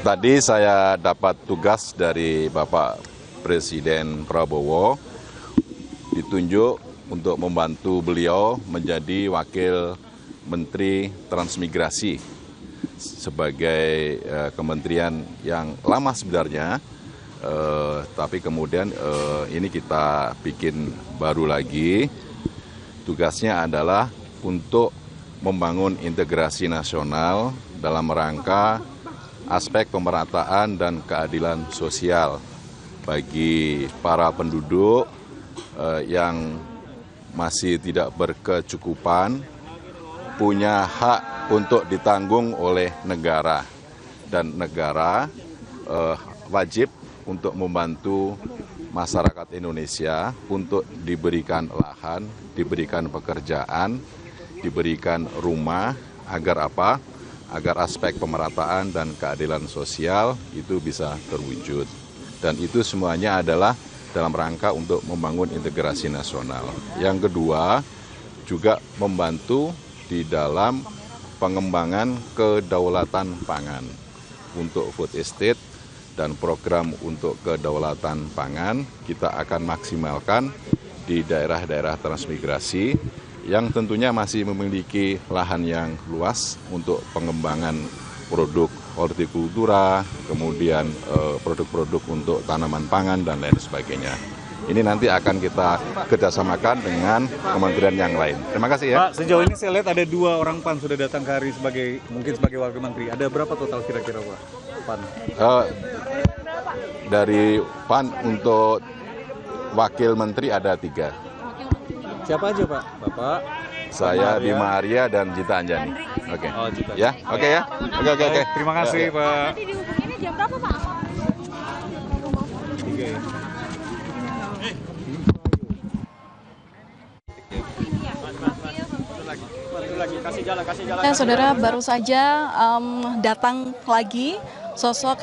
Tadi saya dapat tugas dari Bapak Presiden Prabowo, ditunjuk untuk membantu beliau menjadi Wakil Menteri Transmigrasi sebagai kementerian yang lama sebenarnya, tapi kemudian ini kita bikin baru lagi. Tugasnya adalah untuk membangun integrasi nasional dalam rangka aspek pemerataan dan keadilan sosial bagi para penduduk yang masih tidak berkecukupan, punya hak untuk ditanggung oleh negara, dan negara wajib untuk membantu masyarakat Indonesia untuk diberikan lahan, diberikan pekerjaan, diberikan rumah, agar apa? Agar aspek pemerataan dan keadilan sosial itu bisa terwujud. Dan itu semuanya adalah dalam rangka untuk membangun integrasi nasional. Yang kedua, juga membantu di dalam pengembangan kedaulatan pangan untuk food estate dan program untuk kedaulatan pangan kita akan maksimalkan di daerah-daerah transmigrasi yang tentunya masih memiliki lahan yang luas untuk pengembangan produk hortikultura, kemudian produk-produk untuk tanaman pangan dan lain sebagainya. Ini nanti akan kita kerjasamakan dengan kementerian yang lain. Terima kasih ya. Pak, sejauh ini saya lihat ada 2 orang PAN sudah datang ke hari mungkin sebagai wakil menteri. Ada berapa total kira-kira Pak PAN? Dari PAN untuk wakil menteri ada 3. Siapa aja Pak? Bapak? Saya, Bima Arya, dan Gita Anjani. Oke. Oh, Gita. Ya, oke ya. Oke. Terima kasih Pak. Tadi dihubunginnya jam berapa Pak? 3 ya. Saudara, baru saja datang lagi sosok